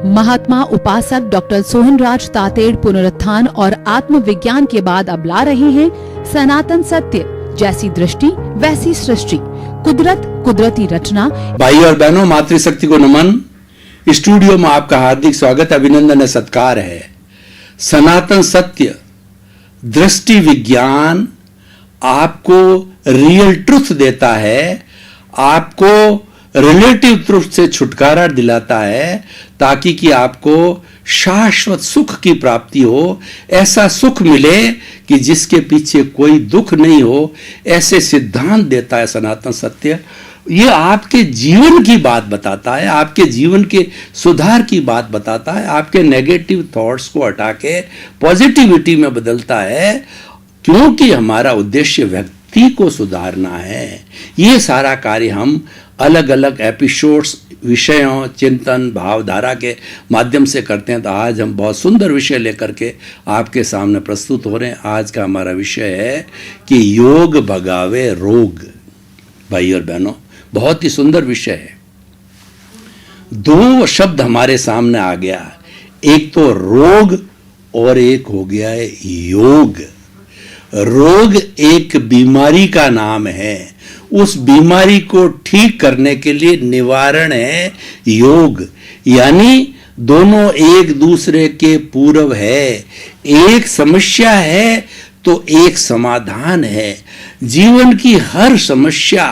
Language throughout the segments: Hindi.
महात्मा उपासक डॉक्टर सोहनराज तातेड़ पुनरुत्थान और आत्मविज्ञान के बाद अब ला रहे हैं सनातन सत्य, जैसी दृष्टि वैसी सृष्टि, कुदरत कुदरती रचना। भाई और बहनों, मातृशक्ति को नमन। स्टूडियो में आपका हार्दिक स्वागत, अभिनंदन, सत्कार है। सनातन सत्य, दृष्टि विज्ञान आपको रियल ट्रुथ देता है, आपको रिलेटिव ट्रुथ से छुटकारा दिलाता है, ताकि कि आपको शाश्वत सुख की प्राप्ति हो। ऐसा सुख मिले कि जिसके पीछे कोई दुख नहीं हो, ऐसे सिद्धांत देता है सनातन सत्य। ये आपके जीवन की बात बताता है, आपके जीवन के सुधार की बात बताता है, आपके नेगेटिव थॉट्स को हटा के पॉजिटिविटी में बदलता है, क्योंकि हमारा उद्देश्य व्यक्ति को सुधारना है। ये सारा कार्य हम अलग अलग एपिसोड्स, विषयों, चिंतन, भावधारा के माध्यम से करते हैं। तो आज हम बहुत सुंदर विषय लेकर के आपके सामने प्रस्तुत हो रहे हैं। आज का हमारा विषय है कि योग भगावे रोग। भाई और बहनों, बहुत ही सुंदर विषय है। दो शब्द हमारे सामने आ गया, एक तो रोग और एक हो गया है योग। रोग एक बीमारी का नाम है, उस बीमारी को ठीक करने के लिए निवारण है योग। यानी दोनों एक दूसरे के पूरक है। एक समस्या है तो एक समाधान है। जीवन की हर समस्या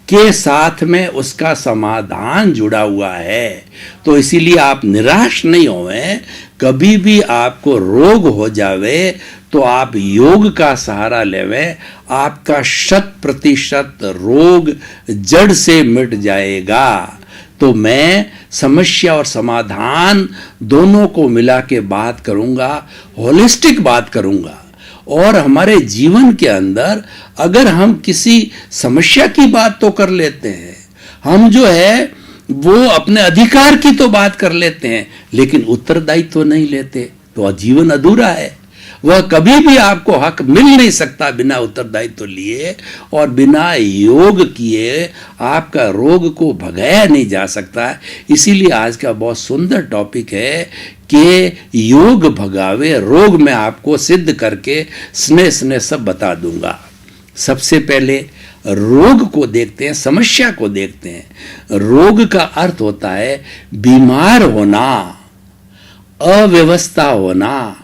के साथ में उसका समाधान जुड़ा हुआ है। तो इसीलिए आप निराश नहीं होवें। कभी भी आपको रोग हो जावे तो आप योग का सहारा लेवें, आपका 100% रोग जड़ से मिट जाएगा। तो मैं समस्या और समाधान दोनों को मिला के बात करूंगा, होलिस्टिक बात करूंगा। और हमारे जीवन के अंदर अगर हम किसी समस्या की बात तो कर लेते हैं, हम जो है वो अपने अधिकार की तो बात कर लेते हैं, लेकिन उत्तरदायित्व तो नहीं लेते, तो जीवन अधूरा है। वह कभी भी आपको हक मिल नहीं सकता बिना उत्तरदायित्व लिए, और बिना योग किए आपका रोग को भगाया नहीं जा सकता। इसीलिए आज का बहुत सुंदर टॉपिक है कि योग भगावे रोग। में आपको सिद्ध करके स्नेह स्नेह सब बता दूंगा। सबसे पहले रोग को देखते हैं, समस्या को देखते हैं। रोग का अर्थ होता है बीमार होना, अव्यवस्था होना,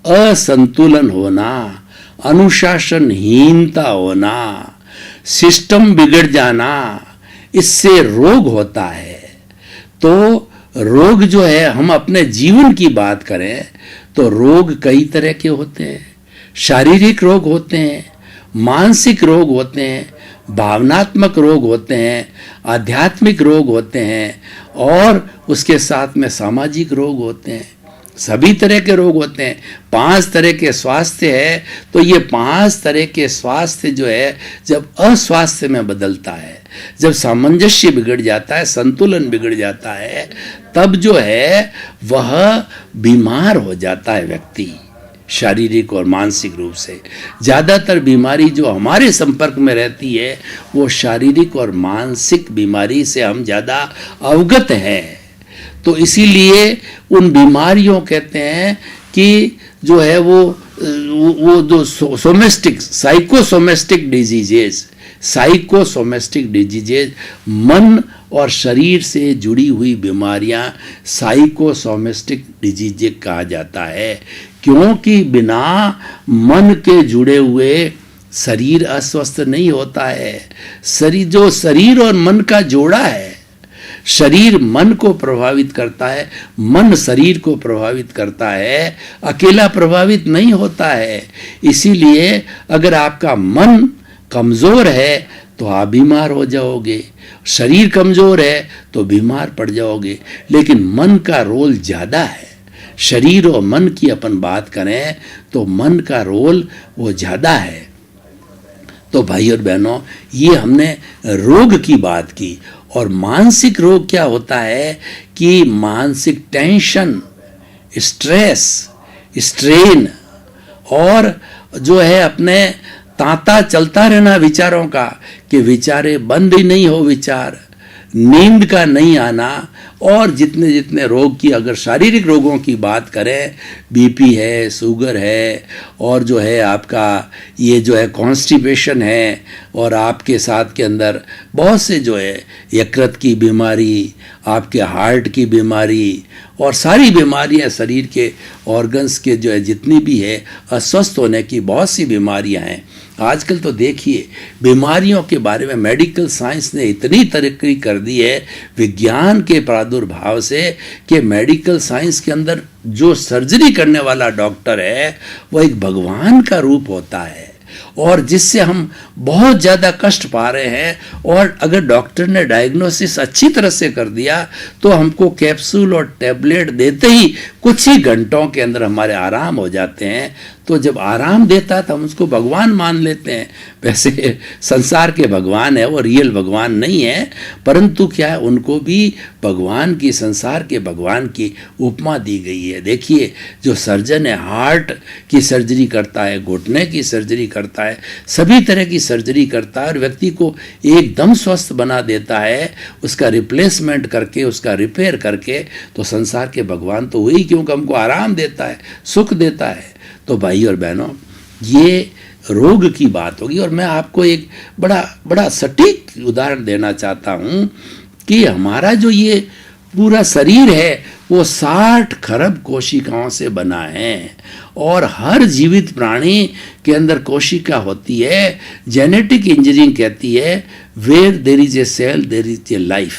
असंतुलन होना, अनुशासनहीनता होना, सिस्टम बिगड़ जाना, इससे रोग होता है। तो रोग जो है, हम अपने जीवन की बात करें तो रोग कई तरह के होते हैं। शारीरिक रोग होते हैं, मानसिक रोग होते हैं, भावनात्मक रोग होते हैं, आध्यात्मिक रोग होते हैं, और उसके साथ में सामाजिक रोग होते हैं। सभी तरह के रोग होते हैं। 5 तरह के स्वास्थ्य है। तो ये 5 तरह के स्वास्थ्य जो है, जब अस्वास्थ्य में बदलता है, जब सामंजस्य बिगड़ जाता है, संतुलन बिगड़ जाता है, तब जो है वह बीमार हो जाता है व्यक्ति, शारीरिक और मानसिक रूप से। ज़्यादातर बीमारी जो हमारे संपर्क में रहती है वो शारीरिक और मानसिक बीमारी से हम ज़्यादा अवगत हैं। तो इसीलिए उन बीमारियों कहते हैं कि जो है वो जो सोमेस्टिक, साइकोसोमेस्टिक डिजीजेज, साइकोसोमेस्टिक डिजीजेज, मन और शरीर से जुड़ी हुई बीमारियां साइकोसोमेस्टिक डिजीज कहा जाता है। क्योंकि बिना मन के जुड़े हुए शरीर अस्वस्थ नहीं होता है। शरीर और मन का जोड़ा है। शरीर मन को प्रभावित करता है, मन शरीर को प्रभावित करता है, अकेला प्रभावित नहीं होता है। इसीलिए अगर आपका मन कमज़ोर है तो आप बीमार हो जाओगे, शरीर कमज़ोर है तो बीमार पड़ जाओगे। लेकिन मन का रोल ज़्यादा है। शरीर और मन की अपन बात करें तो मन का रोल वो ज़्यादा है। तो भाई और बहनों, ये हमने रोग की बात की। और मानसिक रोग क्या होता है कि मानसिक टेंशन, स्ट्रेस, स्ट्रेन, और जो है अपने तांता चलता रहना विचारों का, कि विचारे बंद ही नहीं हो, विचार, नींद का नहीं आना, और जितने जितने रोग की, अगर शारीरिक रोगों की बात करें, बीपी है, शुगर है, और जो है आपका ये जो है कॉन्स्टिपेशन है, और आपके साथ के अंदर बहुत से जो है यकृत की बीमारी, आपके हार्ट की बीमारी, और सारी बीमारियां शरीर के ऑर्गन्स के जो है जितनी भी है अस्वस्थ होने की बहुत सी बीमारियां हैं। आजकल तो देखिए बीमारियों के बारे में मेडिकल साइंस ने इतनी तरक्की कर दी है विज्ञान के प्रादुर्भाव से, कि मेडिकल साइंस के अंदर जो सर्जरी करने वाला डॉक्टर है वो एक भगवान का रूप होता है, और जिससे हम बहुत ज़्यादा कष्ट पा रहे हैं। और अगर डॉक्टर ने डायग्नोसिस अच्छी तरह से कर दिया तो हमको कैप्सूल और टैबलेट देते ही कुछ ही घंटों के अंदर हमारे आराम हो जाते हैं। तो जब आराम देता है तो हम उसको भगवान मान लेते हैं। वैसे संसार के भगवान है, वो रियल भगवान नहीं है, परंतु क्या है, उनको भी भगवान की, संसार के भगवान की उपमा दी गई है। देखिए जो सर्जन है हार्ट की सर्जरी करता है, घुटने की सर्जरी करता है, सभी तरह की सर्जरी करता है और व्यक्ति को एकदम स्वस्थ बना देता है, उसका रिप्लेसमेंट करके, उसका रिपेयर करके। तो संसार के भगवान तो वही, क्योंकि हमको आराम देता है, सुख देता है। तो भाई और बहनों, ये रोग की बात होगी, और मैं आपको एक बड़ा सटीक उदाहरण देना चाहता हूँ कि हमारा जो ये पूरा शरीर है वो 60 खरब कोशिकाओं से बना है, और हर जीवित प्राणी के अंदर कोशिका होती है। जेनेटिक इंजीनियरिंग कहती है where there is a cell there is a life,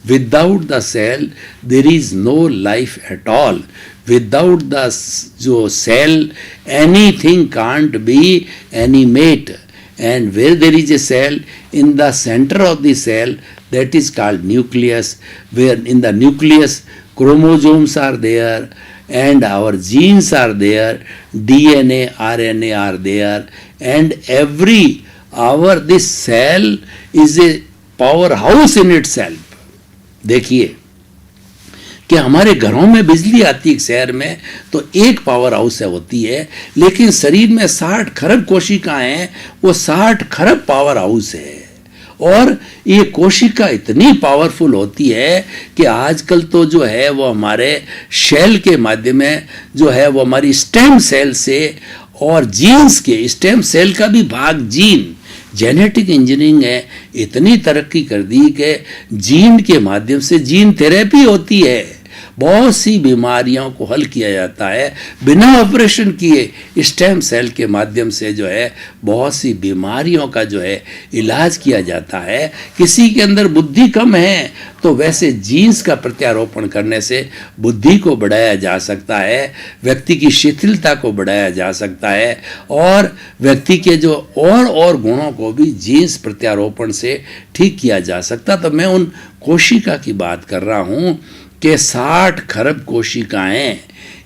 without the cell there is no life at all, without the जो cell anything can't be animate, and where there is a cell, in the center of the cell, that is called nucleus, where in the nucleus chromosomes are there and our genes are there, DNA, RNA are there, and this cell is a powerhouse in itself. देखिए कि हमारे घरों में बिजली आती है शहर में तो एक पावर हाउस है होती है, लेकिन शरीर में 60 खरब कोशिकाएं हैं, वो 60 खरब पावर हाउस है। और ये कोशिका इतनी पावरफुल होती है कि आजकल तो जो है वो हमारे सेल के माध्यम में जो है वो हमारी स्टेम सेल से और जीन्स के, स्टेम सेल का भी भाग जीन, जेनेटिक इंजीनियरिंग है इतनी तरक्की कर दी कि जीन के माध्यम से जीन थेरेपी होती है, बहुत सी बीमारियों को हल किया जाता है बिना ऑपरेशन किए। स्टेम सेल के माध्यम से जो है बहुत सी बीमारियों का जो है इलाज किया जाता है। किसी के अंदर बुद्धि कम है तो वैसे जीन्स का प्रत्यारोपण करने से बुद्धि को बढ़ाया जा सकता है, व्यक्ति की शिथिलता को बढ़ाया जा सकता है, और व्यक्ति के जो और गुणों को भी जीन्स प्रत्यारोपण से ठीक किया जा सकता। तो मैं उन कोशिका की बात कर रहा हूँ कि 60 खरब कोशिकाएं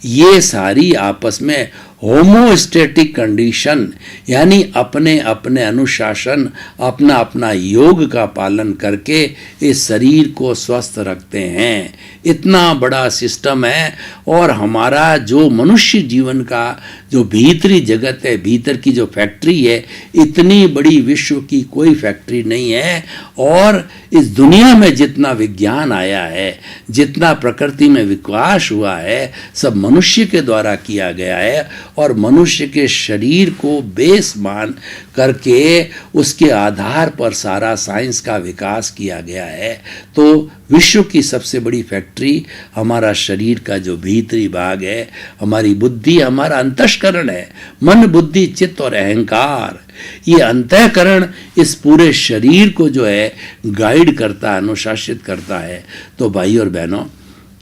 ये सारी आपस में होमोस्टेटिक कंडीशन, यानी अपने अपने अनुशासन, अपना अपना योग का पालन करके इस शरीर को स्वस्थ रखते हैं। इतना बड़ा सिस्टम है। और हमारा जो मनुष्य जीवन का जो भीतरी जगत है, भीतर की जो फैक्ट्री है, इतनी बड़ी विश्व की कोई फैक्ट्री नहीं है। और इस दुनिया में जितना विज्ञान आया है, जितना प्रकृति में विकास हुआ है, सब मनुष्य के द्वारा किया गया है। और मनुष्य के शरीर को बेस मान करके उसके आधार पर सारा साइंस का विकास किया गया है। तो विश्व की सबसे बड़ी फैक्ट्री हमारा शरीर का जो भीतरी भाग है, हमारी बुद्धि, हमारा अंतःकरण है। मन, बुद्धि, चित्त और अहंकार, ये अंतःकरण इस पूरे शरीर को जो है गाइड करता है, अनुशासित करता है। तो भाई और बहनों,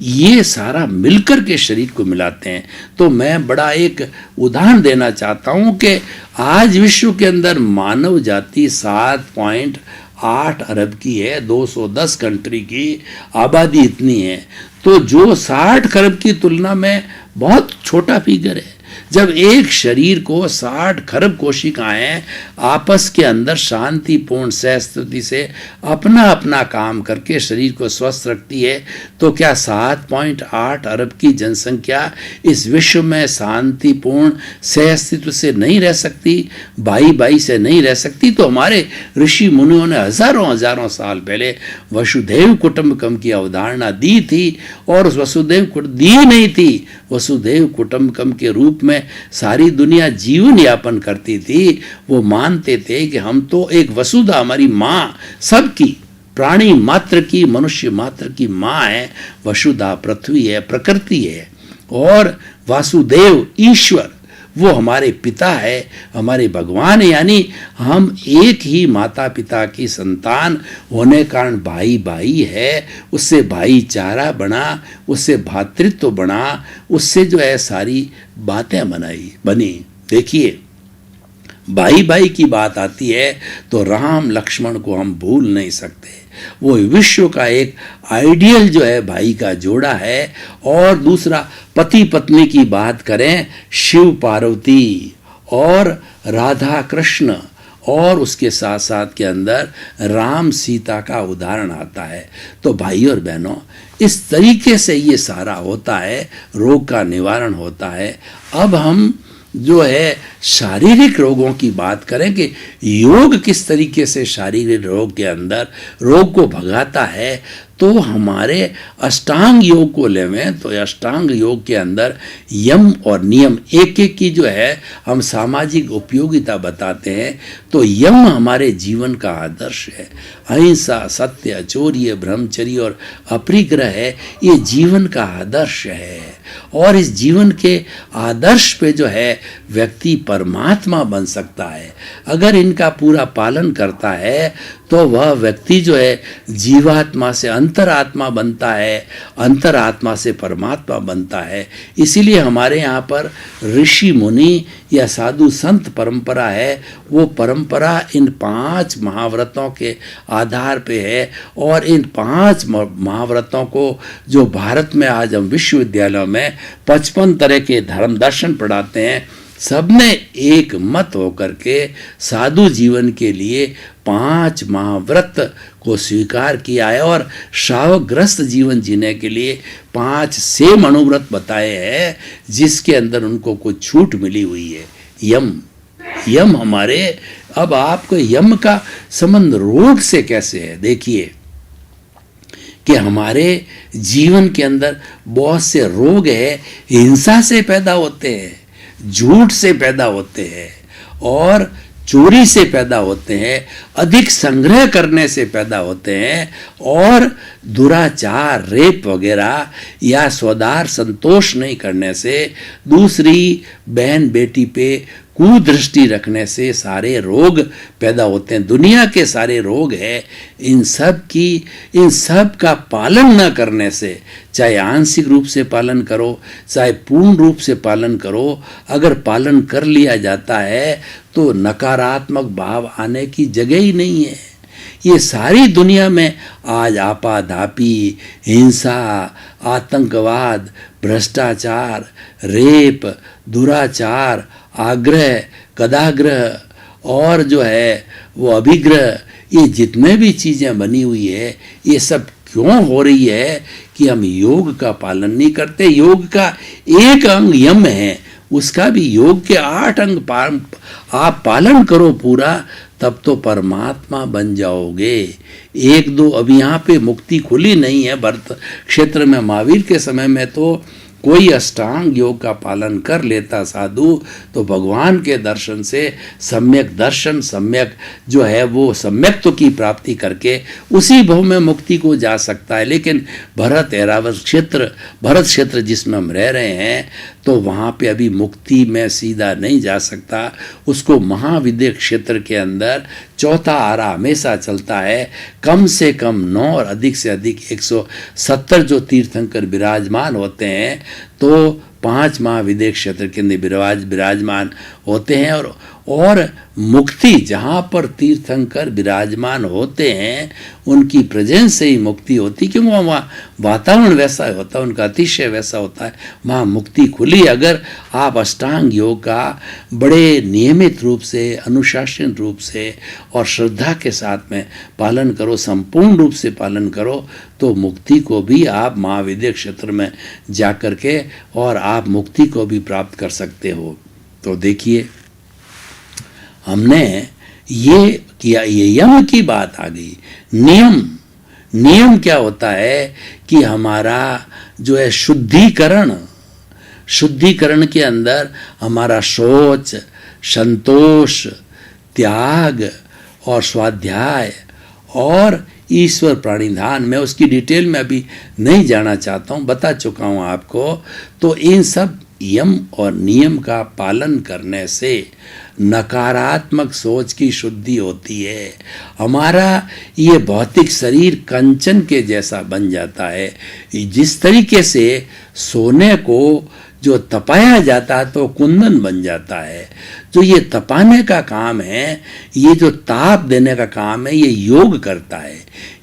ये सारा मिलकर के शरीर को मिलाते हैं। तो मैं बड़ा एक उदाहरण देना चाहता हूँ कि आज विश्व के अंदर मानव जाति 7.8 अरब की है, 210 कंट्री की आबादी इतनी है। तो जो 60 खरब की तुलना में बहुत छोटा फिगर है, जब एक शरीर को 60 खरब कोशिकाएं आपस के अंदर शांतिपूर्ण सहस्थिति से अपना अपना काम करके शरीर को स्वस्थ रखती है, तो क्या 7.8 अरब की जनसंख्या इस विश्व में शांतिपूर्ण सहस्तित्व से नहीं रह सकती, बाई बाई से नहीं रह सकती? तो हमारे ऋषि मुनियों ने हजारों हजारों साल पहले वसुधैव कुटुंबकम की अवधारणा दी थी, और उस वसुधैव दी नहीं थी, वसुधैव कुटुंबकम के रूप में सारी दुनिया जीवन यापन करती थी। वो मानते थे कि हम तो एक वसुधा, हमारी माँ सबकी, प्राणी मात्र की, मनुष्य मात्र की माँ है, वसुधा पृथ्वी है, प्रकृति है, और वासुदेव ईश्वर वो हमारे पिता है, हमारे भगवान है। यानी हम एक ही माता पिता की संतान होने कारण भाई भाई है, उससे भाईचारा बना, उससे भातृत्व बना, उससे जो है सारी बातें बनी। देखिए, भाई भाई की बात आती है तो राम लक्ष्मण को हम भूल नहीं सकते। वो विश्व का एक आइडियल जो है भाई का जोड़ा है। और दूसरा, पति पत्नी की बात करें, शिव पार्वती और राधा कृष्ण, और उसके साथ साथ के अंदर राम सीता का उदाहरण आता है। तो भाई और बहनों, इस तरीके से ये सारा होता है, रोग का निवारण होता है। अब हम जो है शारीरिक रोगों की बात करें कि योग किस तरीके से शारीरिक रोग के अंदर रोग को भगाता है, तो हमारे अष्टांग योग को लेवें तो अष्टांग योग के अंदर यम और नियम एक एक की जो है हम सामाजिक उपयोगिता बताते हैं। तो यम हमारे जीवन का आदर्श है। अहिंसा, सत्य, अचौर्य, ब्रह्मचर्य और अपरिग्रह है, ये जीवन का आदर्श है। और इस जीवन के आदर्श पे जो है व्यक्ति परमात्मा बन सकता है। अगर इनका पूरा पालन करता है तो वह व्यक्ति जो है जीवात्मा से अंतरात्मा बनता है, अंतरात्मा से परमात्मा बनता है। इसीलिए हमारे यहाँ पर ऋषि मुनि या साधु संत परंपरा है, वो परंपरा इन 5 महाव्रतों के आधार पे है। और इन 5 महाव्रतों को जो भारत में आज हम विश्वविद्यालयों में 55 तरह के धर्म दर्शन पढ़ाते हैं, सबने एक मत होकर के साधु जीवन के लिए 5 महाव्रत को स्वीकार किया है, और श्रावकग्रस्त जीवन जीने के लिए 5 सेम अनुव्रत बताए हैं, जिसके अंदर उनको कुछ छूट मिली हुई है। यम हमारे, अब आपको यम का संबंध रोग से कैसे है? देखिए कि हमारे जीवन के अंदर बहुत से रोग है, हिंसा से पैदा होते हैं, झूठ से पैदा होते हैं, और चोरी से पैदा होते हैं, अधिक संग्रह करने से पैदा होते हैं, और दुराचार, रेप वगैरह या स्वदार संतोष नहीं करने से, दूसरी बहन बेटी पे कुदृष्टि रखने से सारे रोग पैदा होते हैं। दुनिया के सारे रोग है, इन सब का पालन न करने से, चाहे आंशिक रूप से पालन करो, चाहे पूर्ण रूप से पालन करो, अगर पालन कर लिया जाता है तो नकारात्मक भाव आने की जगह ही नहीं है। ये सारी दुनिया में आज आपाधापी, हिंसा, आतंकवाद, भ्रष्टाचार, रेप, दुराचार, आग्रह, कदाग्रह और जो है वो अभिग्रह, ये जितने भी चीज़ें बनी हुई है, ये सब क्यों हो रही है कि हम योग का पालन नहीं करते। योग का एक अंग यम है, उसका भी योग के 8 अंग आप पालन करो पूरा, तब तो परमात्मा बन जाओगे। 1-2 अब यहाँ पे मुक्ति खुली नहीं है भरत क्षेत्र में। महावीर के समय में तो कोई अष्टांग योग का पालन कर लेता साधु, तो भगवान के दर्शन से सम्यक दर्शन, सम्यक जो है वो सम्यक्त्व की प्राप्ति करके उसी भव में मुक्ति को जा सकता है। लेकिन भरत क्षेत्र जिसमें हम रह रहे हैं, तो वहाँ पे अभी मुक्ति में सीधा नहीं जा सकता। उसको महाविद्य क्षेत्र के अंदर चौथा आरा हमेशा चलता है। कम से कम 9 और अधिक से अधिक 170 जो तीर्थंकर विराजमान होते हैं, तो 5 महाविद्य क्षेत्र के अंदर विराजमान होते हैं। और मुक्ति जहाँ पर तीर्थंकर विराजमान होते हैं उनकी प्रेजेंस से ही मुक्ति होती, क्योंकि वहाँ वातावरण वैसा होता है, उनका अतिशय वैसा होता है, वहाँ मुक्ति खुली। अगर आप अष्टांग योग का बड़े नियमित रूप से, अनुशासन रूप से और श्रद्धा के साथ में पालन करो, संपूर्ण रूप से पालन करो, तो मुक्ति को भी आप महाविद्या क्षेत्र में जा कर के और आप मुक्ति को भी प्राप्त कर सकते हो। तो देखिए, हमने ये किया, ये यम की बात आ गई। नियम क्या होता है कि हमारा जो है शुद्धिकरण के अंदर हमारा सोच, संतोष, त्याग और स्वाध्याय और ईश्वर प्राणिधान, मैं उसकी डिटेल में अभी नहीं जाना चाहता हूँ, बता चुका हूँ आपको। तो इन सब यम और नियम का पालन करने से नकारात्मक सोच की शुद्धि होती है। हमारा ये भौतिक शरीर कंचन के जैसा बन जाता है। जिस तरीके से सोने को जो तपाया जाता है तो कुंदन बन जाता है, जो ये तपाने का काम है, ये जो ताप देने का काम है, ये योग करता है।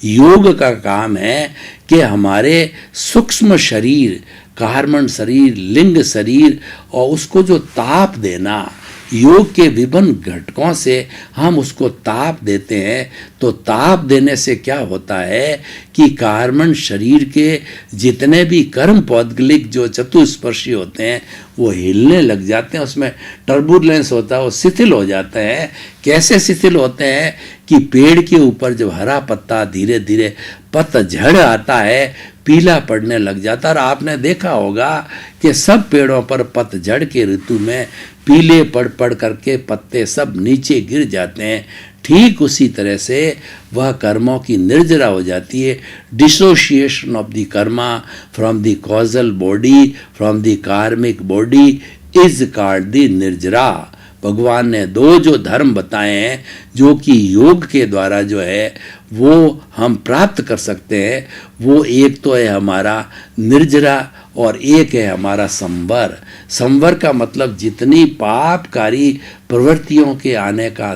योग का काम है कि हमारे सूक्ष्म शरीर, कार्बन शरीर, लिंग शरीर, और उसको जो ताप देना, योग के विभिन्न घटकों से हम उसको ताप देते हैं। तो ताप देने से क्या होता है कि कार्बन शरीर के जितने भी कर्म पौद्गलिक जो चतुस्पर्शी होते हैं वो हिलने लग जाते हैं, उसमें टर्बुलेंस होता है, वो शिथिल हो जाते हैं। कैसे शिथिल होते हैं कि पेड़ के ऊपर जब हरा पत्ता धीरे धीरे पतझड़ आता है, पीला पड़ने लग जाता है। और आपने देखा होगा कि सब पेड़ों पर पतझड़ के ऋतु में पीले पड़ करके पत्ते सब नीचे गिर जाते हैं। ठीक उसी तरह से वह कर्मों की निर्जरा हो जाती है। Dissociation of the karma from the causal body, from the karmic body is called the nirjara. भगवान ने दो जो धर्म बताए हैं जो कि योग के द्वारा जो है वो हम प्राप्त कर सकते हैं, वो एक तो है हमारा निर्जरा और एक है हमारा संवर। संवर का मतलब जितनी पापकारी प्रवृत्तियों के आने का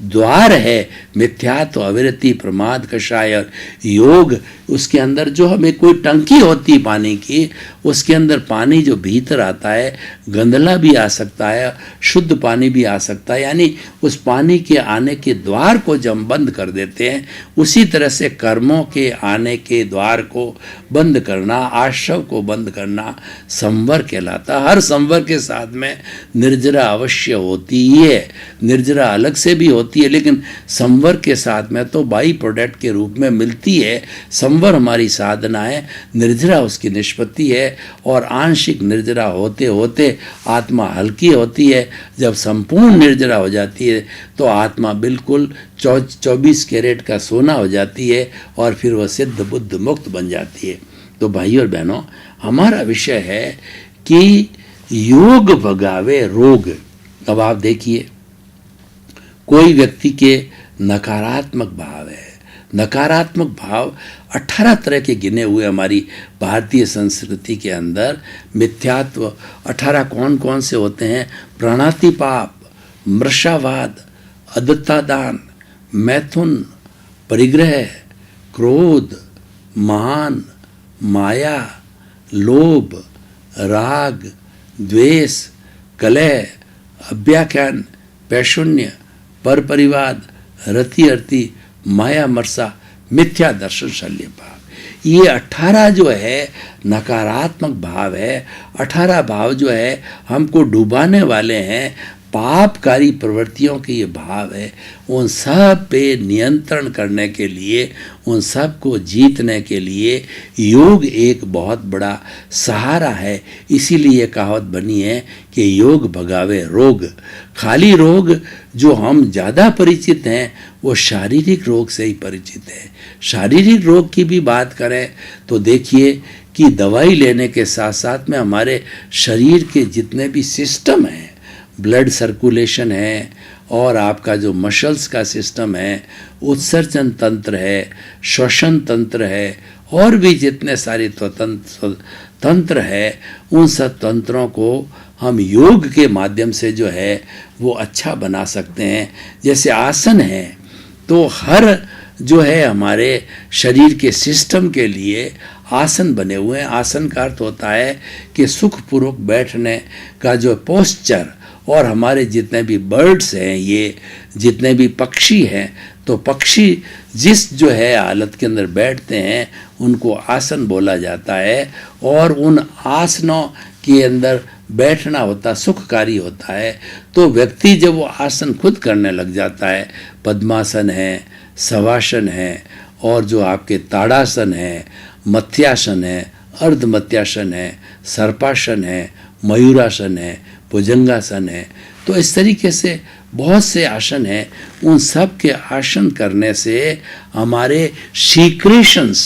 द्वार है, मिथ्यात्व, अविरति, प्रमाद, कषाय और योग, उसके अंदर जो हमें कोई टंकी होती है पानी की, उसके अंदर पानी जो भीतर आता है गंदला भी आ सकता है, शुद्ध पानी भी आ सकता है। यानी उस पानी के आने के द्वार को जब हम बंद कर देते हैं, उसी तरह से कर्मों के आने के द्वार को बंद करना, आश्रव को बंद करना संवर कहलाता। हर संवर के साथ में निर्जरा अवश्य होती ही है। निर्जरा अलग से भी होती है, लेकिन संवर के साथ में तो बाई प्रोडक्ट के रूप में मिलती है। संवर हमारी साधना है, निर्जरा उसकी निष्पत्ति है। और आंशिक निर्जरा होते होते आत्मा हल्की होती है। जब संपूर्ण निर्जरा हो जाती है तो आत्मा बिल्कुल 24 कैरेट का सोना हो जाती है और फिर वह सिद्ध बुद्ध मुक्त बन जाती है। तो भाइयों और बहनों, हमारा विषय है कि योग भगावे रोग। अब आप देखिए, कोई व्यक्ति के नकारात्मक भाव है। नकारात्मक भाव 18 तरह के गिने हुए हमारी भारतीय संस्कृति के अंदर। मिथ्यात्व 18 कौन कौन से होते हैं? प्राणातिपाप, मृषावाद, अदत्तादान, मैथुन, परिग्रह, क्रोध, मान, माया, लोभ, राग, द्वेष, कलह, अव्याख्यान, पैशून्य, पर परिवाद, रति अर्ति, माया मरसा, मिथ्या दर्शन, शल्य भाव। ये 18 जो है नकारात्मक भाव है। 18 भाव जो है हमको डुबाने वाले हैं। पापकारी प्रवृत्तियों के ये भाव है। उन सब पे नियंत्रण करने के लिए, उन सब को जीतने के लिए योग एक बहुत बड़ा सहारा है। इसीलिए कहावत बनी है कि योग भगावे रोग। खाली रोग जो हम ज़्यादा परिचित हैं वो शारीरिक रोग से ही परिचित है। शारीरिक रोग की भी बात करें तो देखिए कि दवाई लेने के साथ साथ में हमारे शरीर के जितने भी सिस्टम हैं, ब्लड सर्कुलेशन है और आपका जो मसल्स का सिस्टम है, उत्सर्जन तंत्र है, श्वसन तंत्र है और भी जितने सारे तंत्र है, उन सब तंत्रों को हम योग के माध्यम से जो है वो अच्छा बना सकते हैं। जैसे आसन है, तो हर जो है हमारे शरीर के सिस्टम के लिए आसन बने हुए हैं। आसन का अर्थ होता है कि सुखपूर्वक बैठने का जो पोस्चर, और हमारे जितने भी बर्ड्स हैं, ये जितने भी पक्षी हैं, तो पक्षी जिस जो है हालत के अंदर बैठते हैं उनको आसन बोला जाता है। और उन आसनों के अंदर बैठना होता सुखकारी होता है। तो व्यक्ति जब वो आसन खुद करने लग जाता है, पद्मासन है, शवासन है, और जो आपके ताड़ासन है, मत्स्यासन है, अर्धमत्स्यासन है, सर्पासन है, मयूरासन है, भुजंगासन है, तो इस तरीके से बहुत से आसन हैं। उन सब के आसन करने से हमारे सीक्रेशंस,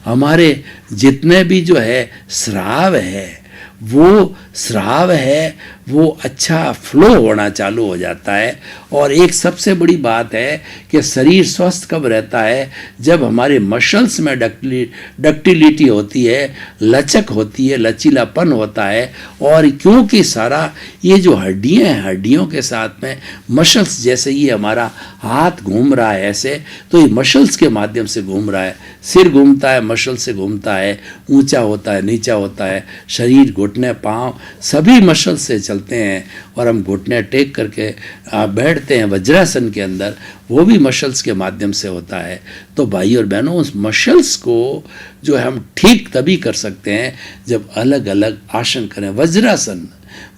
हमारे जितने भी जो है स्राव है, वो स्राव है वो अच्छा फ्लो होना चालू हो जाता है। और एक सबसे बड़ी बात है कि शरीर स्वस्थ कब रहता है, जब हमारे मसल्स में डक्टिलिटी होती है, लचक होती है, लचीलापन होता है। और क्योंकि सारा ये जो हड्डियां हैं, हड्डियों के साथ में मसल्स, जैसे ये हमारा हाथ घूम रहा है ऐसे, तो ये मसल्स के माध्यम से घूम रहा है। सिर घूमता है, मसल से घूमता है, ऊंचा होता है, नीचा होता है, शरीर, घुटने, पाँव सभी मसल से चलते हैं। और हम घुटने टेक करके बैठते हैं वज्रासन के अंदर, वो भी मसल्स के माध्यम से होता है। तो भाई और बहनों, उस मसल्स को जो है हम ठीक तभी कर सकते हैं जब अलग अलग आसन करें। वज्रासन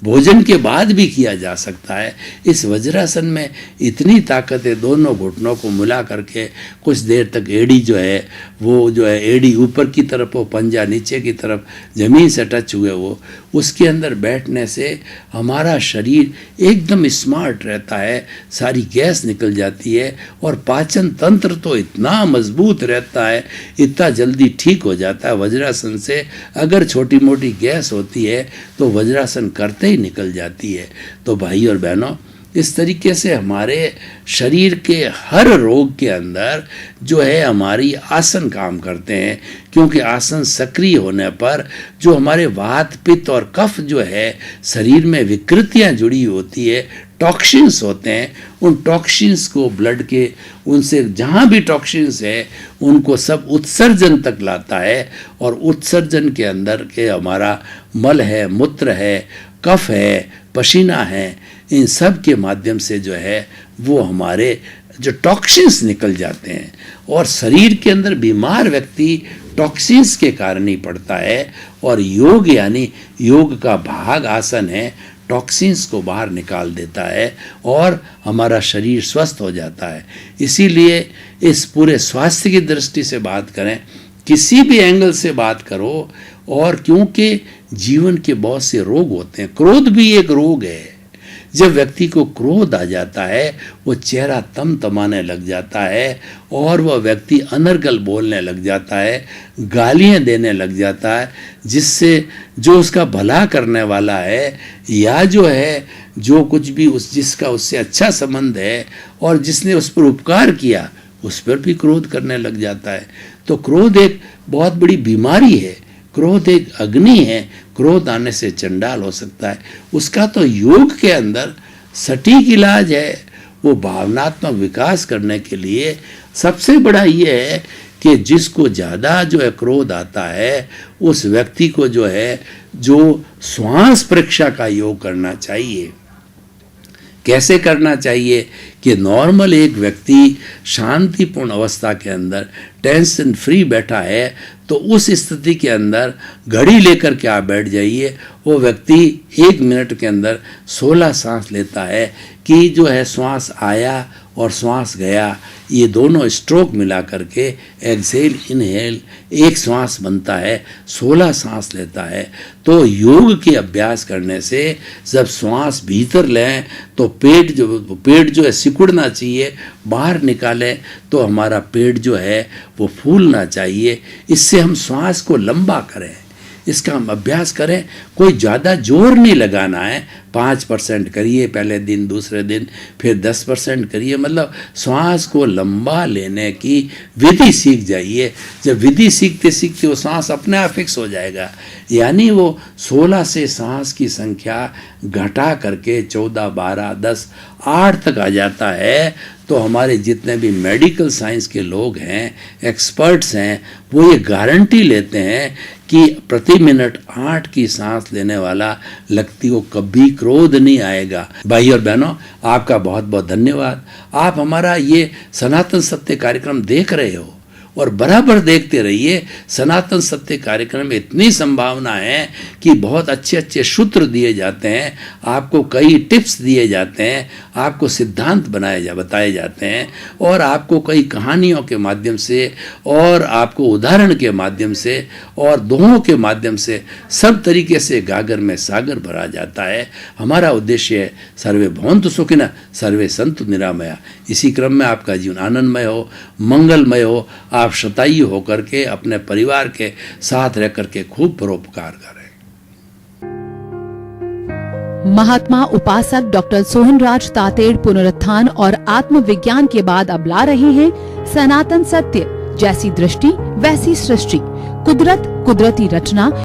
भोजन के बाद भी किया जा सकता है। इस वज्रासन में इतनी ताकत है, दोनों घुटनों को मिला करके कुछ देर तक एड़ी जो है वो जो है एड़ी ऊपर की तरफ हो, पंजा नीचे की तरफ ज़मीन से टच हुए, वो उसके अंदर बैठने से हमारा शरीर एकदम स्मार्ट रहता है, सारी गैस निकल जाती है। और पाचन तंत्र तो इतना मजबूत रहता है, इतना जल्दी ठीक हो जाता है वज्रासन से। अगर छोटी मोटी गैस होती है तो वज्रासन करते ही निकल जाती है। तो भाई और बहनों, इस तरीके से हमारे शरीर के हर रोग के अंदर जो है हमारी आसन काम करते हैं। क्योंकि आसन सक्रिय होने पर जो हमारे वात, पित्त और कफ जो है शरीर में विकृतियां जुड़ी होती है, टॉक्सिन्स होते हैं, उन टॉक्सिन्स को ब्लड के, उनसे जहाँ भी टॉक्सिन्स है उनको सब उत्सर्जन तक लाता है। और उत्सर्जन के अंदर के हमारा मल है, मूत्र है, कफ है, पसीना है, इन सब के माध्यम से जो है वो हमारे जो टॉक्सिन्स निकल जाते हैं। और शरीर के अंदर बीमार व्यक्ति टॉक्सिन्स के कारण ही पड़ता है। और योग यानी योग का भाग आसन है, टॉक्सिन्स को बाहर निकाल देता है और हमारा शरीर स्वस्थ हो जाता है। इसीलिए इस पूरे स्वास्थ्य की दृष्टि से बात करें, किसी भी एंगल से बात करो, और क्योंकि जीवन के बहुत से रोग होते हैं, क्रोध भी एक रोग है। जब व्यक्ति को क्रोध आ जाता है, वो चेहरा तमतमाने लग जाता है और वह व्यक्ति अनर्गल बोलने लग जाता है, गालियां देने लग जाता है, जिससे जो उसका भला करने वाला है या जो है जो कुछ भी जिसका उससे अच्छा संबंध है और जिसने उस पर उपकार किया, उस पर भी क्रोध करने लग जाता है। तो क्रोध एक बहुत बड़ी बीमारी है, क्रोध एक अग्नि है, क्रोध आने से चंडाल हो सकता है। उसका तो योग के अंदर सटीक इलाज है। वो भावनात्मक विकास करने के लिए सबसे बड़ा ये है कि जिसको ज़्यादा जो है क्रोध आता है, उस व्यक्ति को जो है जो श्वास परीक्षा का योग करना चाहिए। कैसे करना चाहिए कि नॉर्मल एक व्यक्ति शांतिपूर्ण अवस्था के अंदर टेंशन फ्री बैठा है, तो उस स्थिति के अंदर घड़ी लेकर के आप बैठ जाइए। वो व्यक्ति 1 मिनट के अंदर 16 सांस लेता है कि जो है श्वास आया और श्वास गया, ये दोनों स्ट्रोक मिला करके एक्सेल इनहेल एक श्वास बनता है, 16 सांस लेता है। तो योग के अभ्यास करने से जब श्वास भीतर लें तो पेट जो है सिकुड़ना चाहिए, बाहर निकालें तो हमारा पेट जो है वो फूलना चाहिए। इससे हम श्वास को लंबा करें। इसका हम अभ्यास करें। कोई ज़्यादा जोर नहीं लगाना है। 5% करिए पहले दिन, दूसरे दिन फिर 10% करिए। मतलब श्वास को लंबा लेने की विधि सीख जाइए। जब विधि सीखते सीखते वो सांस अपने आप फिक्स हो जाएगा। यानी वो 16 से सांस की संख्या घटा करके 14, 12, 10, 8 तक आ जाता है। तो हमारे जितने भी मेडिकल साइंस के लोग हैं, एक्सपर्ट्स हैं, वो ये गारंटी लेते हैं कि प्रति मिनट 8 की सांस लेने वाला व्यक्ति को कभी क्रोध नहीं आएगा। भाई और बहनों, आपका बहुत बहुत धन्यवाद। आप हमारा ये सनातन सत्य कार्यक्रम देख रहे हो और बराबर देखते रहिए। सनातन सत्य कार्यक्रम में इतनी संभावना है कि बहुत अच्छे अच्छे सूत्र दिए जाते हैं, आपको कई टिप्स दिए जाते हैं, आपको सिद्धांत बताए जाते हैं, और आपको कई कहानियों के माध्यम से और आपको उदाहरण के माध्यम से और दोहों के माध्यम से सब तरीके से गागर में सागर भरा जाता है। हमारा उद्देश्य है सर्वे भवन्तु सुखिनः सर्वे सन्तु निरामया। इसी क्रम में आपका जीवन आनंदमय हो, मंगलमय हो। आप शतायु होकर के अपने परिवार के साथ रह करके खूब परोपकार करें। महात्मा उपासक डॉक्टर सोहनराज तातेड़ पुनरुत्थान और आत्मविज्ञान के बाद अब ला रहे हैं सनातन सत्य, जैसी दृष्टि वैसी सृष्टि, कुदरत कुदरती रचना